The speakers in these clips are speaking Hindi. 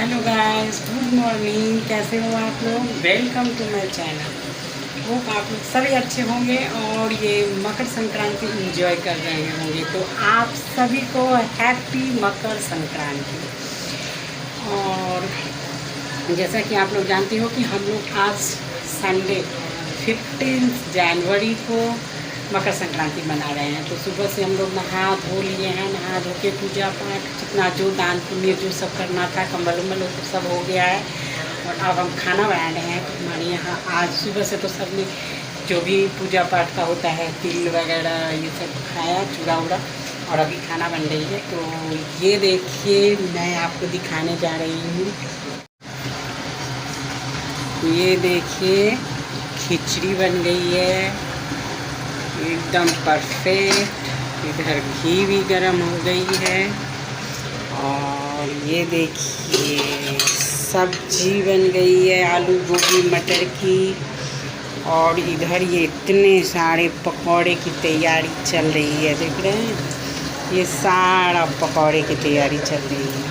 Hello guys, good morning. कैसे हो आप लोग? Welcome to my channel. वो आप लोग सभी अच्छे होंगे और ये मकर संक्रांति एंजॉय कर रहे होंगे। तो आप सभी को हैप्पी मकर संक्रांति। और जैसा कि आप लोग जानते हो कि हम लोग आज संडे 15 जनवरी को मकर संक्रांति मना रहे हैं। तो सुबह से हम लोग नहा धो लिए हैं, नहा धो के पूजा पाठ जितना जो दान पुण्य जो सब करना था, कम्बल उम्बल तो सब हो गया है। और अब हम खाना बना रहे हैं। तो हमारे यहाँ आज सुबह से तो सब ने जो भी पूजा पाठ का होता है, तिल वगैरह ये सब खाया, चूड़ा उड़ा, और अभी खाना बन रही है। तो ये देखिए, मैं आपको दिखाने जा रही हूँ। ये देखिए, खिचड़ी बन गई है एकदम परफेक्ट। इधर घी भी गरम हो गई है। और ये देखिए, सब्जी बन गई है आलू गोभी मटर की। और इधर ये इतने सारे पकौड़े की तैयारी चल रही है, देख रहे हैं? ये सारा पकौड़े की तैयारी चल रही है।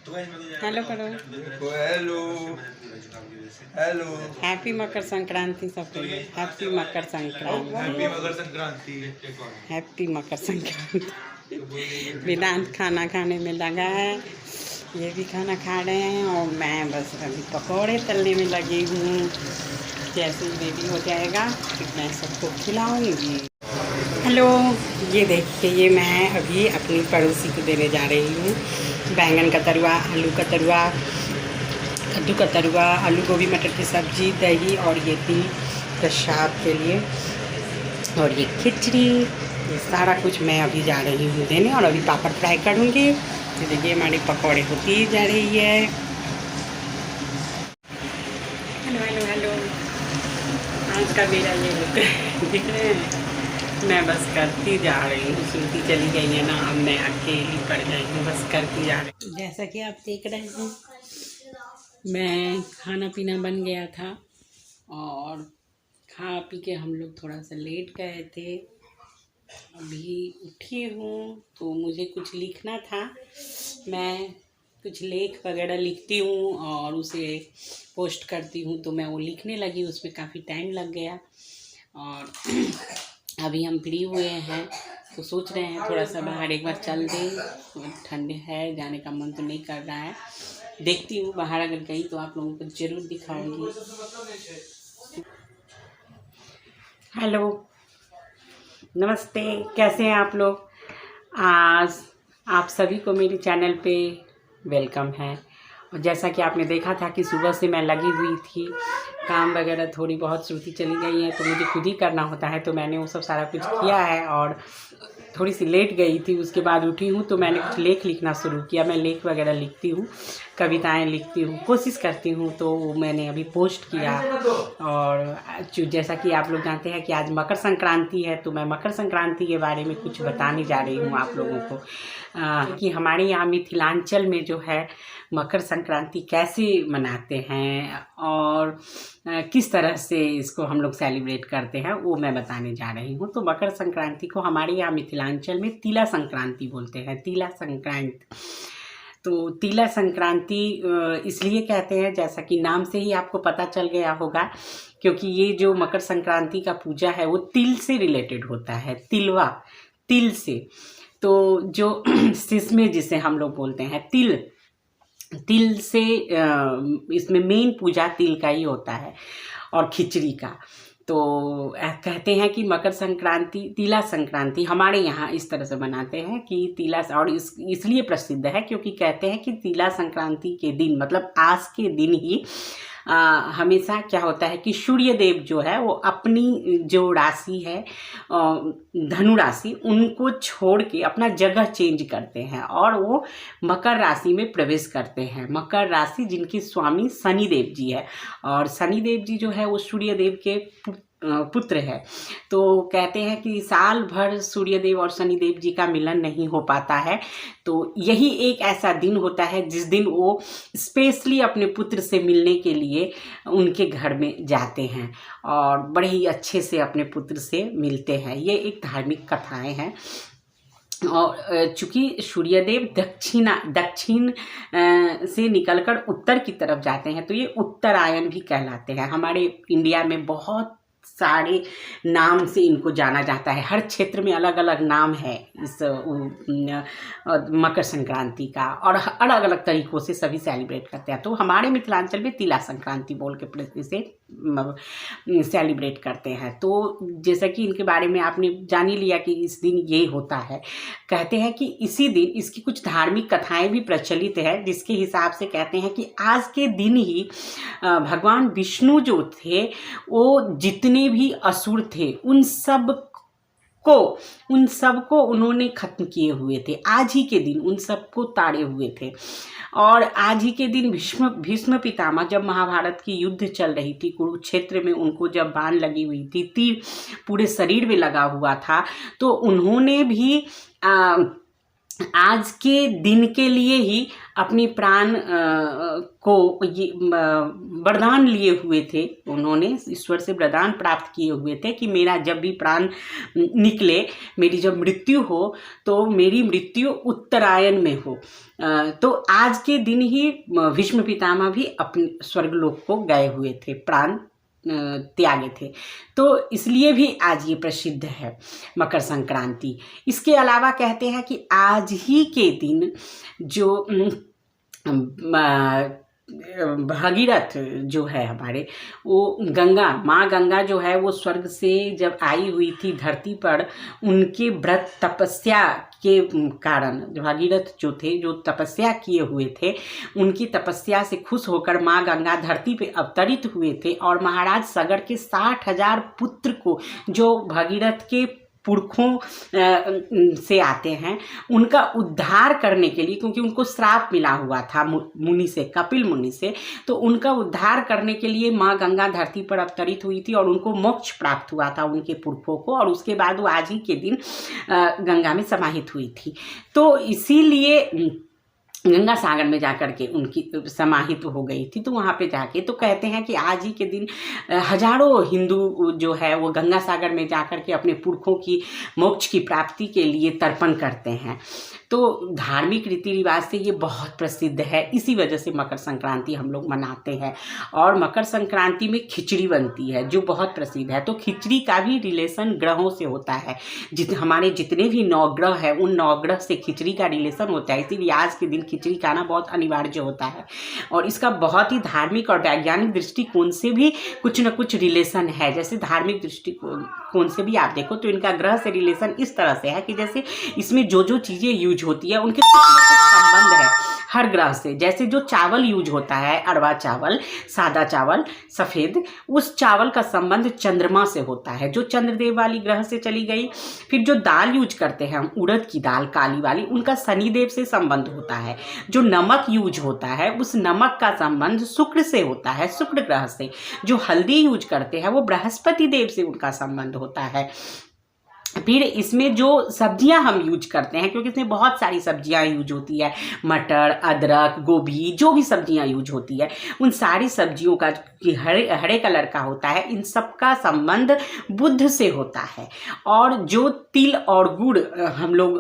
तो हेलो करो। Hello hello, happy Makar Sankranti सबके लिए। Happy Makar Sankranti. Happy Makar Sankranti. Happy Makar Sankranti. वेदांत खाना खाने में लगा है, ये भी खाना खा रहे हैं और मैं बस अभी पकौड़े तलने में लगी हूँ। जैसे ही रेडी हो जाएगा फिर मैं सबको खिलाऊंगी। हेलो, ये देखिए, ये मैं अभी अपनी पड़ोसी को देने जा रही हूँ। बैंगन का तरुआ, आलू का तरुआ, कद्दू का तरुआ, आलू गोभी मटर की सब्जी, दही और ये तिल प्रसाद के लिए, और ये खिचड़ी, ये सारा कुछ मैं अभी जा रही हूँ देने। और अभी पापड़ फ्राई करूँगी। तो देखिए, हमारी पकौड़े होती जा रही है। हेलो हेलो हेलो, आज का मेरा ये लुक दिख रहे हैं। मैं बस करती जा रही हूँ, सुनती चली गई है ना, अब मैं अकेली पड़ गई हूँ, बस करती जा रही हूँ। जैसा कि आप देख रहे हैं, मैं खाना पीना बन गया था और खा पी के हम लोग थोड़ा सा लेट गए थे। अभी उठी हूँ तो मुझे कुछ लिखना था। मैं कुछ लेख वगैरह लिखती हूँ और उसे पोस्ट करती हूँ, तो मैं वो लिखने लगी, उसमें काफ़ी टाइम लग गया। और अभी हम फ्री हुए हैं तो सोच रहे हैं थोड़ा सा बाहर एक बार चल दें। ठंडे है, जाने का मन तो नहीं कर रहा है। देखती हूँ बाहर अगर गई तो आप लोगों को ज़रूर दिखाऊंगी। हेलो, नमस्ते, कैसे हैं आप लोग? आज आप सभी को मेरे चैनल पे वेलकम है। और जैसा कि आपने देखा था कि सुबह से मैं लगी हुई थी, काम वगैरह थोड़ी बहुत श्रुति चली गई है तो मुझे खुद ही करना होता है, तो मैंने वो सब सारा कुछ किया है। और थोड़ी सी लेट गई थी, उसके बाद उठी हूँ तो मैंने कुछ लेख लिखना शुरू किया। मैं लेख वगैरह लिखती हूँ, कविताएं लिखती हूँ, कोशिश करती हूँ। तो मैंने अभी पोस्ट किया। और जैसा कि आप लोग जानते हैं कि आज मकर संक्रांति है, तो मैं मकर संक्रांति के बारे में कुछ बताने जा रही हूँ आप लोगों को। कि हमारे यहाँ मिथिलांचल में जो है मकर संक्रांति कैसे मनाते हैं और किस तरह से इसको हम लोग सेलिब्रेट करते हैं, वो मैं बताने जा रही हूँ। तो मकर संक्रांति को हमारे यहाँ मिथिलांचल में तिला संक्रांति बोलते हैं। तिला संक्रांति, तो तिला संक्रांति इसलिए कहते हैं, जैसा कि नाम से ही आपको पता चल गया होगा, क्योंकि ये जो मकर संक्रांति का पूजा है वो तिल से रिलेटेड होता है। तिलवा, तिल से। तो जो सिसमे जिसे हम लोग बोलते हैं, तिल से इसमें मेन पूजा तिल का ही होता है और खिचड़ी का। तो कहते हैं कि मकर संक्रांति, तिला संक्रांति हमारे यहाँ इस तरह से मनाते हैं कि तिला, और इसलिए प्रसिद्ध है क्योंकि कहते हैं कि तिला संक्रांति के दिन, मतलब आज के दिन ही हमेशा क्या होता है कि सूर्य देव जो है वो अपनी जो राशि है धनु राशि, उनको छोड़ के अपना जगह चेंज करते हैं और वो मकर राशि में प्रवेश करते हैं। मकर राशि जिनकी स्वामी शनिदेव जी है, और शनिदेव जी जो है वो सूर्य देव के पुत्र है। तो कहते हैं कि साल भर सूर्यदेव और शनिदेव जी का मिलन नहीं हो पाता है, तो यही एक ऐसा दिन होता है जिस दिन वो स्पेशली अपने पुत्र से मिलने के लिए उनके घर में जाते हैं और बड़े ही अच्छे से अपने पुत्र से मिलते हैं। ये एक धार्मिक कथाएं हैं। और चूँकि सूर्यदेव दक्षिण से निकलकर उत्तर की तरफ जाते हैं, तो ये उत्तरायण भी कहलाते हैं। हमारे इंडिया में बहुत सारे नाम से इनको जाना जाता है, हर क्षेत्र में अलग अलग नाम है इस मकर संक्रांति का, और अलग अलग तरीक़ों से सभी सेलिब्रेट करते हैं। तो हमारे मिथिलांचल में तिला संक्रांति बोल के इसे सेलिब्रेट करते हैं। तो जैसा कि इनके बारे में आपने जान ही लिया कि इस दिन ये होता है। कहते हैं कि इसी दिन इसकी कुछ धार्मिक कथाएं भी प्रचलित है, जिसके हिसाब से कहते हैं कि आज के दिन ही भगवान विष्णु जो थे वो जितने भी असुर थे उन सबको उन्होंने खत्म किए हुए थे। आज ही के दिन उन सबको ताड़े हुए थे। और आज ही के दिन भीष्म पितामह, जब महाभारत की युद्ध चल रही थी, कुरुक्षेत्र में उनको जब बाण लगी हुई थी, तीर पूरे शरीर में लगा हुआ था, तो उन्होंने भी आज के दिन के लिए ही अपने प्राण को ये वरदान लिए हुए थे। उन्होंने ईश्वर से वरदान प्राप्त किए हुए थे कि मेरा जब भी प्राण निकले, मेरी जब मृत्यु हो, तो मेरी मृत्यु उत्तरायण में हो। तो आज के दिन ही भीष्म पितामह भी अपने स्वर्गलोक को गए हुए थे, प्राण त्यागे थे। तो इसलिए भी आज ये प्रसिद्ध है मकर संक्रांति। इसके अलावा कहते हैं कि आज ही के दिन जो भागीरथ जो है हमारे, वो माँ गंगा जो है, वो स्वर्ग से जब आई हुई थी धरती पर, उनके व्रत तपस्या के कारण भागीरथ जो थे, जो तपस्या किए हुए थे, उनकी तपस्या से खुश होकर माँ गंगा धरती पे अवतरित हुए थे। और महाराज सगर के 60,000 पुत्र को, जो भागीरथ के पुरखों से आते हैं, उनका उद्धार करने के लिए, क्योंकि उनको श्राप मिला हुआ था मुनि से, कपिल मुनि से, तो उनका उद्धार करने के लिए माँ गंगा धरती पर अवतरित हुई थी और उनको मोक्ष प्राप्त हुआ था उनके पुरखों को। और उसके बाद वो आज ही के दिन गंगा में समाहित हुई थी। तो इसीलिए गंगा सागर में जाकर के उनकी समाहित हो गई थी। तो वहाँ पे जाके तो कहते हैं कि आज ही के दिन हजारों हिंदू जो है वो गंगा सागर में जाकर के अपने पुरखों की मोक्ष की प्राप्ति के लिए तर्पण करते हैं। तो धार्मिक रीति रिवाज से ये बहुत प्रसिद्ध है, इसी वजह से मकर संक्रांति हम लोग मनाते हैं। और मकर संक्रांति में खिचड़ी बनती है जो बहुत प्रसिद्ध है। तो खिचड़ी का भी रिलेशन ग्रहों से होता है। हमारे जितने भी 9 ग्रह हैं, उन 9 ग्रह से खिचड़ी का रिलेशन होता है, इसीलिए आज के दिन खिचड़ी खाना बहुत अनिवार्य होता है। और इसका बहुत ही धार्मिक और वैज्ञानिक दृष्टिकोण से भी कुछ न कुछ रिलेशन है। जैसे धार्मिक दृष्टिकोण से भी आप देखो तो इनका ग्रह से रिलेशन इस तरह से है कि जैसे इसमें जो चीज़ें यूज होती है उनके संबंध है हर ग्रह से। जैसे जो चावल यूज होता है, अरवा चावल, सादा चावल, सफ़ेद, उस चावल का संबंध चंद्रमा से होता है, जो चंद्रदेव वाली ग्रह से चली गई। फिर जो दाल यूज करते हैं हम, उड़द की दाल काली वाली, उनका शनिदेव से संबंध होता है। जो नमक यूज होता है, उस नमक का संबंध शुक्र से होता है, शुक्र ग्रह से। जो हल्दी यूज करते हैं वो बृहस्पति देव से उनका संबंध होता है। फिर इसमें जो सब्जियां हम यूज करते हैं, क्योंकि इसमें बहुत सारी सब्जियां यूज होती है, मटर, अदरक, गोभी, जो भी सब्जियां यूज होती है, उन सारी सब्जियों का हरे कलर का होता है, इन सब का संबंध बुध से होता है। और जो तिल और गुड़ हम लोग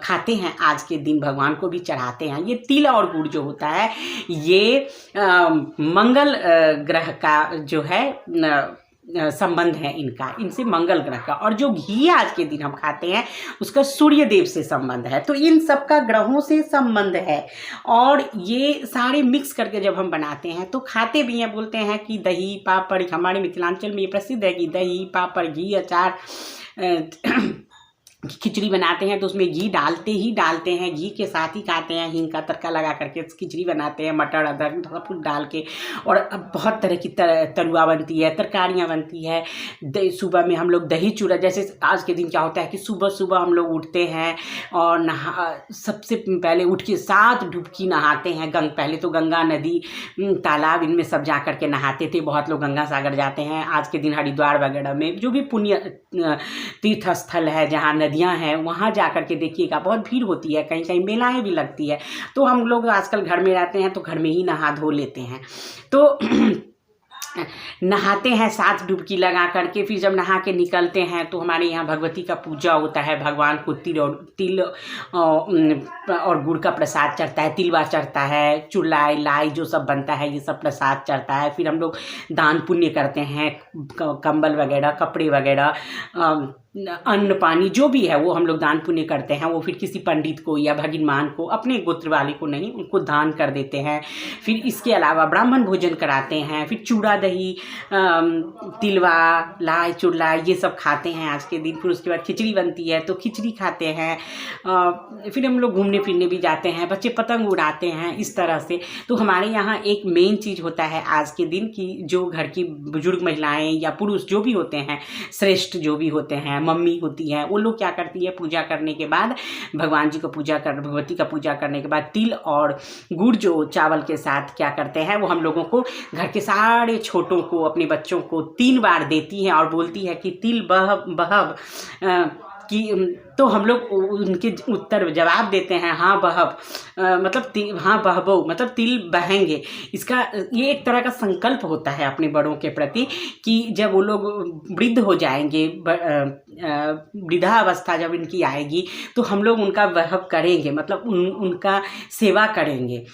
खाते हैं, आज के दिन भगवान को भी चढ़ाते हैं, ये तिल और गुड़ जो होता है, ये मंगल ग्रह का जो है संबंध है इनका, इनसे मंगल ग्रह का। और जो घी आज के दिन हम खाते हैं उसका सूर्य देव से संबंध है। तो इन सब का ग्रहों से संबंध है। और ये सारे मिक्स करके जब हम बनाते हैं तो खाते भी हैं। बोलते हैं कि दही पापड़, हमारे मिथिलांचल में ये प्रसिद्ध है कि दही पापड़ घी अचार खिचड़ी बनाते हैं तो उसमें घी डालते हैं, घी के साथ ही खाते हैं। हींग का तड़का लगा करके खिचड़ी बनाते हैं, मटर अदरक सब कुछ डाल के। और अब बहुत तरह की तरुआ बनती है, तरकारियाँ बनती है। सुबह में हम लोग दही चूड़ा, जैसे आज के दिन क्या होता है कि सुबह सुबह हम लोग उठते हैं और सबसे पहले उठ के 7 डुबकी नहाते हैं। पहले तो गंगा नदी तालाब इनमें सब जा कर के नहाते थे। बहुत लोग गंगा सागर जाते हैं। आज के दिन हरिद्वार वगैरह में जो भी पुण्य तीर्थ स्थल है, जहाँ नदियाँ हैं, वहाँ जा कर के देखिएगा बहुत भीड़ होती है, कहीं कहीं मेलाएं भी लगती है। तो हम लोग आजकल घर में रहते हैं तो घर में ही नहा धो लेते हैं। तो नहाते हैं 7 डुबकी लगा करके। फिर जब नहा के निकलते हैं तो हमारे यहाँ भगवती का पूजा होता है। भगवान को तिल और गुड़ का प्रसाद चढ़ता है, तिलवा चढ़ता है, चुलाई लाई जो सब बनता है ये सब प्रसाद चढ़ता है। फिर हम लोग दान पुण्य करते हैं, कंबल वगैरह, कपड़े वगैरह, अन्न पानी जो भी है वो हम लोग दान पुण्य करते हैं। वो फिर किसी पंडित को या भगीरमान को, अपने गोत्र वाले को नहीं, उनको दान कर देते हैं। फिर इसके अलावा ब्राह्मण भोजन कराते हैं। फिर चूड़ा दही, तिलवा लाई चुड़लाई ये सब खाते हैं आज के दिन। फिर उसके बाद खिचड़ी बनती है तो खिचड़ी खाते हैं। फिर हम लोग घूमने फिरने भी जाते हैं, बच्चे पतंग उड़ाते हैं, इस तरह से। तो हमारे यहाँ एक मेन चीज़ होता है आज के दिन कि जो घर की बुजुर्ग महिलाएं या पुरुष जो भी होते हैं, श्रेष्ठ जो भी होते हैं, मम्मी होती है, वो लोग क्या करती है, पूजा करने के बाद भगवान जी को भगवती का पूजा करने के बाद तिल और गुड़ जो चावल के साथ क्या करते हैं, वो हम लोगों को, घर के सारे छोटों को, अपने बच्चों को 3 बार देती हैं और बोलती है कि तिल बहब कि तो हम लोग उनके उत्तर जवाब देते हैं हाँ बहब, मतलब हाँ बहबो मतलब तिल बहेंगे। इसका ये एक तरह का संकल्प होता है अपने बड़ों के प्रति कि जब वो लोग वृद्ध हो जाएंगे, वृद्धावस्था जब इनकी आएगी तो हम लोग उनका वहब करेंगे, मतलब उनका सेवा करेंगे।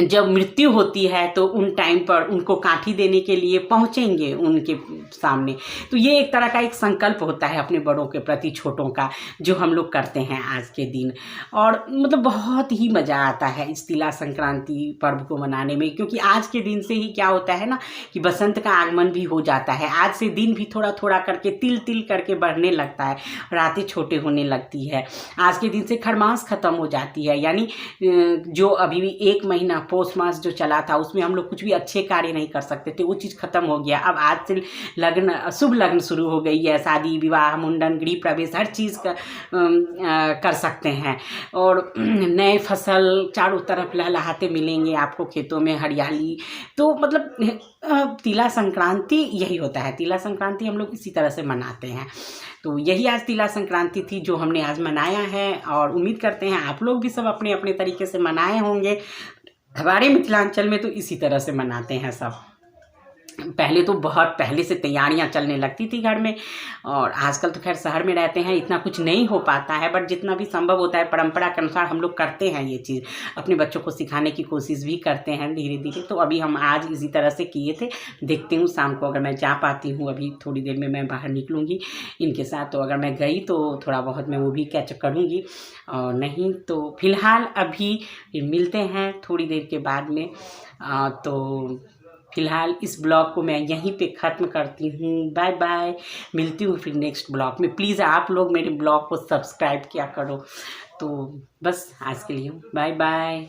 जब मृत्यु होती है तो उन टाइम पर उनको काठी देने के लिए पहुंचेंगे उनके सामने। तो ये एक तरह का एक संकल्प होता है अपने बड़ों के प्रति छोटों का, जो हम लोग करते हैं आज के दिन। और मतलब बहुत ही मज़ा आता है इस तिला संक्रांति पर्व को मनाने में, क्योंकि आज के दिन से ही क्या होता है ना कि बसंत का आगमन भी हो जाता है। आज से दिन भी थोड़ा थोड़ा करके तिल तिल करके बढ़ने लगता है, रातें छोटे होने लगती है। आज के दिन से खरमास ख़त्म हो जाती है, यानी जो अभी भी 1 महीना पोष मास जो चला था उसमें हम लोग कुछ भी अच्छे कार्य नहीं कर सकते थे, वो चीज़ खत्म हो गया। अब आज से लग्न, शुभ लग्न शुरू हो गई है, शादी विवाह मुंडन गृह प्रवेश हर चीज़ का कर सकते हैं। और नए फसल चारों तरफ लहलहाते मिलेंगे आपको, खेतों में हरियाली। तो मतलब तिला संक्रांति यही होता है। तिला संक्रांति हम लोग इसी तरह से मनाते हैं। तो यही आज तिला संक्रांति थी जो हमने आज मनाया है, और उम्मीद करते हैं आप लोग भी सब अपने अपने तरीके से मनाए होंगे। हमारे मिथिलांचल में तो इसी तरह से मनाते हैं सब। पहले तो बहुत पहले से तैयारियां चलने लगती थी घर में, और आजकल तो खैर शहर में रहते हैं, इतना कुछ नहीं हो पाता है, बट जितना भी संभव होता है परंपरा के अनुसार हम लोग करते हैं ये चीज़। अपने बच्चों को सिखाने की कोशिश भी करते हैं धीरे धीरे। तो अभी हम आज इसी तरह से किए थे। देखती हूँ शाम को अगर मैं जा पाती हूँ, अभी थोड़ी देर में मैं बाहर निकलूँगी इनके साथ, तो अगर मैं गई तो थोड़ा बहुत मैं वो भी कैचअप करूँगी, और नहीं तो फिलहाल अभी मिलते हैं थोड़ी देर के बाद में। तो फिलहाल इस ब्लॉग को मैं यहीं पे ख़त्म करती हूँ। बाय बाय, मिलती हूँ फिर नेक्स्ट ब्लॉग में। प्लीज़ आप लोग मेरे ब्लॉग को सब्सक्राइब किया करो। तो बस आज के लिए बाय बाय।